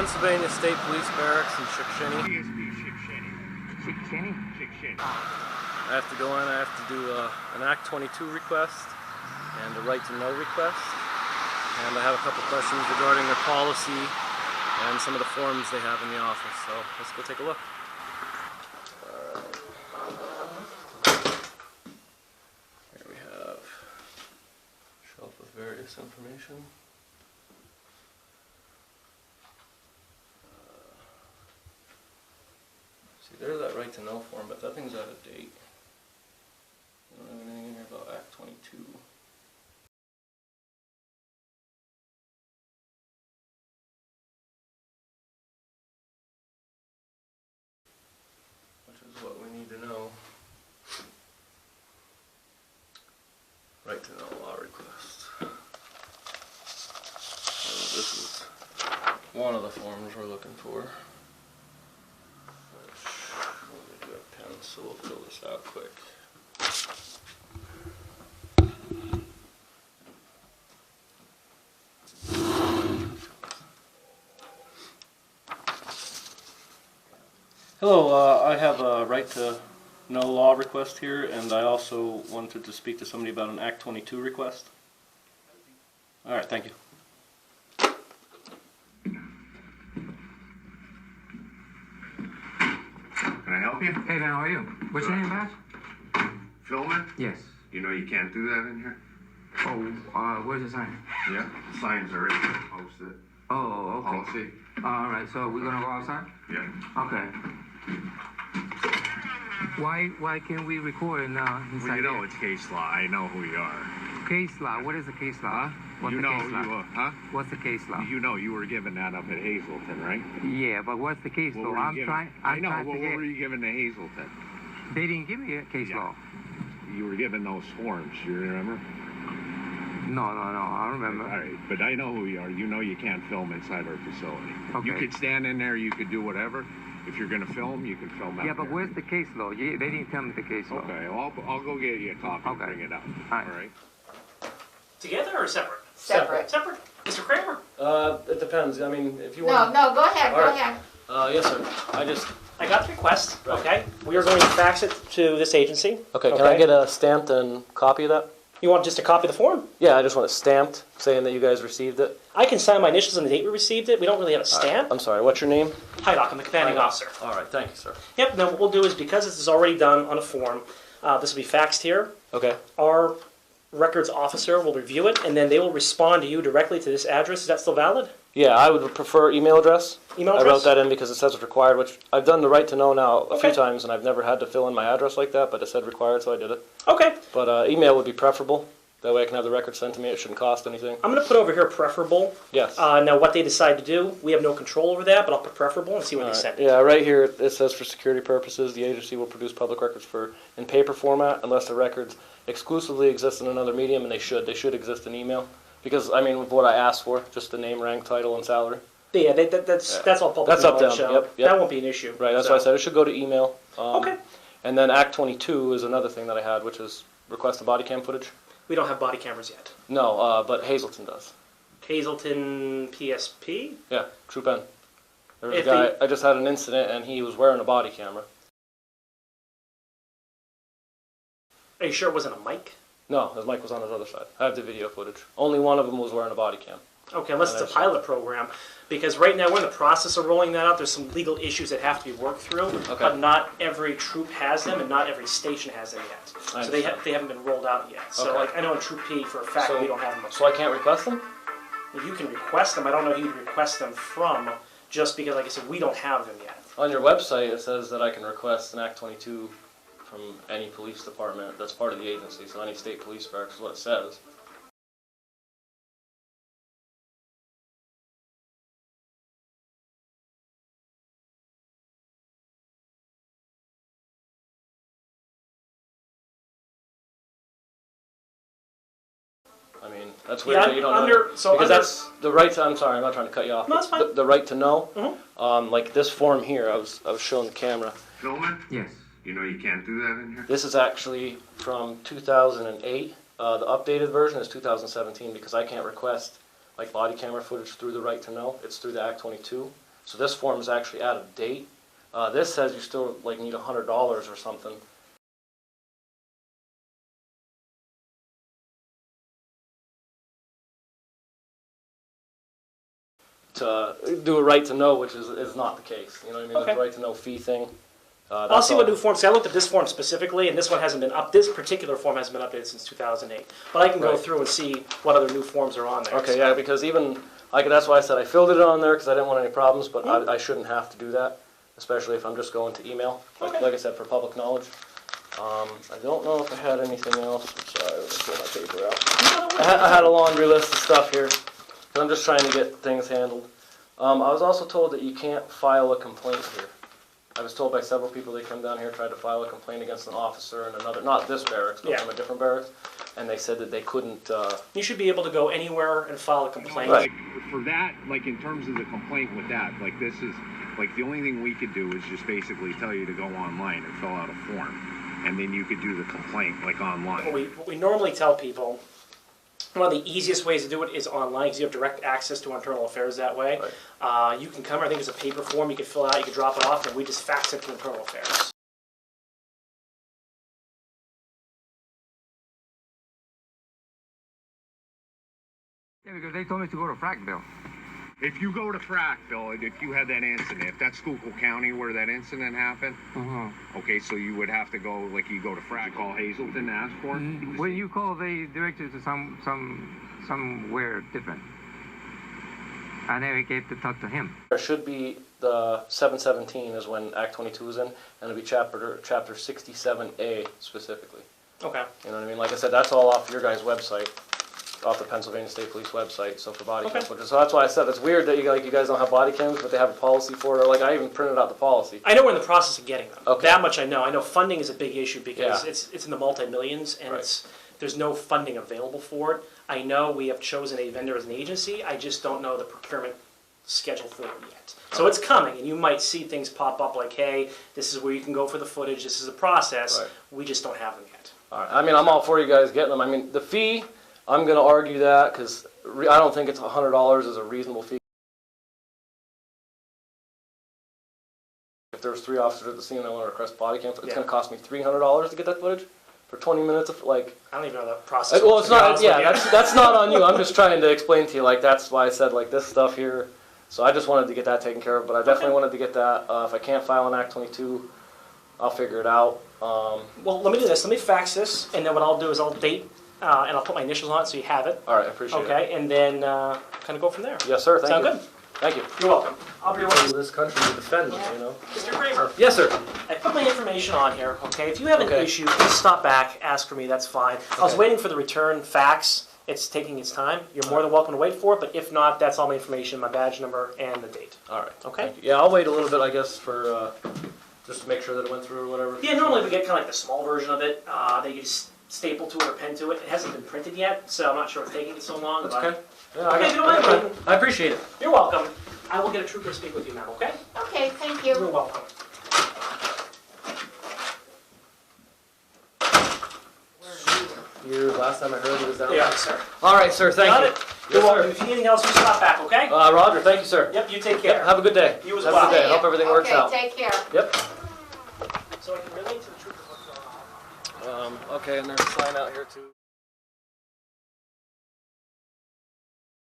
Pennsylvania State Police Barracks in Chickasha. I have to go in, I have to do an Act 22 request and a right to know request. And I have a couple questions regarding their policy and some of the forms they have in the office. So let's go take a look. Here we have a shelf with various information. See, there's that right to know form, but that thing's out of date. We don't have anything in here about Act 22. Which is what we need to know. Right to know law request. So this is one of the forms we're looking for. Let me do a pen so we'll fill this out quick. Hello, I have a right to know law request here, and I also wanted to speak to somebody about an Act 22 request. Alright, thank you. Can I help you? Hey, man, how are you? What's your name, Bash? Filming? Yes. You know you can't do that in here? Oh, where's the sign? Yeah, the signs are in there, posted. Oh, okay. Policy? Alright, so we're gonna go outside? Yeah. Okay. Why can't we record inside? Well, you know it's case law. I know who you are. Case law. What is the case law? What's you the know case law? huh? What's the case law? You know you were given that up at Hazelton, right? Yeah, but what's the case What law? were you I'm given? trying. I know. What were you given to Hazelton? They didn't give me a case law. You were given those forms. You remember? No. I remember. All right, but I know who you are. You know you can't film inside our facility. Okay. You could stand in there. You could do whatever. If you're going to film, you can film out Yeah, but there. where's the case law? They didn't tell me the case law. Okay, well, I'll go get you a copy and Okay. bring it out. All right. All right. Together or separate? Separate. Separate. Mr. Kramer? It depends. I mean, if you No, want. no, go ahead, go All right. ahead. Yes, sir. I got the request, Right. okay? We are going to fax it to this agency. Okay, can I get a stamped and copy of that? You want just a copy of the form? Yeah, I just want it stamped, saying that you guys received it. I can sign my initials and the date we received it. We don't really have a stamp. I'm sorry, what's your name? Hi, Doc. I'm the commanding officer. All right, thank you, sir. Yep, now what we'll do is, because this is already done on a form, this will be faxed here. Okay. Our records officer will review it, and then they will respond to you directly to this address. Is that still valid? Yeah, I would prefer email address. Email I address? wrote that in because it says it's required, which I've done the right to know now a few Okay. times, and I've never had to fill in my address like that, but it said required, so I did it. Okay. But email would be preferable. That way I can have the record sent to me. It shouldn't cost anything. I'm going to put over here preferable. Yes. Now, what they decide to do, we have no control over that, but I'll put preferable and see what they send. Yeah, right here it says for security purposes, the agency will produce public records in paper format unless the records exclusively exist in another medium, and they should exist in email. Because, I mean, with what I asked for, just the name, rank, title, and salary. Yeah, that's all public That's up to knowledge, them, so yep. that won't be an issue. Right, that's so. why I said it should go to email. Okay. And then Act 22 is another thing that I had, which is request the body cam footage. We don't have body cameras yet. No, but Hazelton does. Hazelton PSP? Yeah, Troop N. There was a If guy, they- I just had an incident, and he was wearing a body camera. Are you sure it wasn't a mic? No, his mic was on his other side. I have the video footage. Only one of them was wearing a body cam. Okay, unless it's a I've pilot program. Because right now we're in the process of rolling that out. There's some legal issues that have to be worked through. Okay. But not every troop has them, and not every station has them yet. I So they understand. haven't been rolled out yet. So Okay. like, I know in Troop P, for a fact, So- we don't have them. So I can't request them? You can request them. I don't know who you'd request them from, just because, like I said, we don't have them yet. On your website, it says that I can request an Act 22 from any police department that's part of the agency, so any state police barracks is what it says. I mean, that's weird Yeah, that you don't under- know. so because under- that's the right to, I'm sorry, I'm not trying to cut you off. No, that's fine. The right to know, Mhm. like this form here, I was showing the camera. Filming? Yes. You know you can't do that in here? This is actually from 2008. The updated version is 2017 because I can't request like body camera footage through the right to know. It's through the Act 22. So this form is actually out of date. This says you still like need $100 or something. To do a right to know, which is not the case. You know what I mean? Okay. The right to know fee thing. I'll see what new forms. I looked at this form specifically, and this one hasn't been up. This particular form hasn't been updated since 2008. But I can go Right. through and see what other new forms are on there. Okay, yeah, because even that's why I said I filled it on there because I didn't want any problems. But I shouldn't have to do that, especially if I'm just going to email. Like I said, for public knowledge. I don't know if I had anything else. Sorry, let's get my paper out. I had a laundry list of stuff here. I'm just trying to get things handled. I was also told that you can't file a complaint here. I was told by several people they come down here, tried to file a complaint against an officer in another, not this barracks, but from a different barracks, and they said that they couldn't. You should be able to go anywhere and file a complaint. Right. Like, for that, like in terms of the complaint with that, like this is, like the only thing we could do is just basically tell you to go online and fill out a form, and then you could do the complaint like online. What we normally tell people, one of the easiest ways to do it is online because you have direct access to internal affairs that way. Right. You can come, I think it's a paper form, you can fill out, you can drop it off, and we just fax it to internal affairs. Yeah, because they told me to go to Frackville. If you go to Frackville, if you had that incident, if that's Schuylkill County where that incident happened, okay, so you would have to go, like you go to Frack, call Hazelton and ask for it? When you call, they direct you to somewhere different. I never get to talk to him. There should be the 717 is when Act 22 is in, and it'll be chapter 67A specifically. Okay. You know what I mean? Like I said, that's all off your guys' website, off the Pennsylvania State Police website. So for body cam footage, so that's why I said it's weird that you guys don't have body cams, but they have a policy for it. Or like I even printed out the policy. I know we're in the process of getting them. Okay. That much I know. I know funding is a big issue because Yeah. it's in the multi-millions and Right. there's no funding available for it. I know we have chosen a vendor as an agency. I just don't know the procurement schedule for it yet. So it's coming, and you might see things pop up like, hey, this is where you can go for the footage. This is a process. Right. We just don't have them yet. All right. I mean, I'm all for you guys getting them. I mean, the fee, I'm going to argue that because I don't think it's $100 is a reasonable fee. If there's 3 officers at the scene and I want to request body cam, it's going to cost me $300 to get that footage for 20 minutes of like. I don't even know the process. Well, it's not. Yeah, that's not on you. I'm just trying to explain to you. Like that's why I said like this stuff here. So I just wanted to get that taken care of. But I definitely wanted to get that. If I can't file an Act 22, I'll figure it out. Well, let me do this. Let me fax this, and then what I'll do is I'll date and I'll put my initials on it so you have it. All right, I appreciate it. Okay, and then kind of go from there. Yes, sir. Thank Sound you. good? Thank you. You're welcome. I'll be right. This country to defend them, you know. Mr. Kramer, Yes, sir. I put my information on here, okay? If you have an Okay. issue, please stop back, ask for me, that's fine. I was Okay. waiting for the return fax. It's taking its time. You're more than welcome to wait for it, but if not, that's all my information, my badge number, and the date. All right. Okay? Thank you. Yeah, I'll wait a little bit, I guess, for just to make sure that it went through or whatever. Yeah, normally we get kind of like the small version of it. They just staple to it or pen to it. It hasn't been printed yet, so I'm not sure it's taking so long. That's but okay. Yeah, Okay, if you don't mind waiting. I appreciate it. You're welcome. I will get a trooper to speak with you now, okay? Okay, thank You're you. welcome. Last time I heard it was down. Yeah, sir. All right, sir. Thank Got you. it. You're Yes, welcome. sir. If you need anything else, you stop back, okay? Roger, thank you, sir. Yep, you take care. Yep, have a good day. You as Have well. a good day. I hope everything works out. Okay, take care. Yep. So I can relate to the trooper what's going on. Okay, and there's a sign out here too.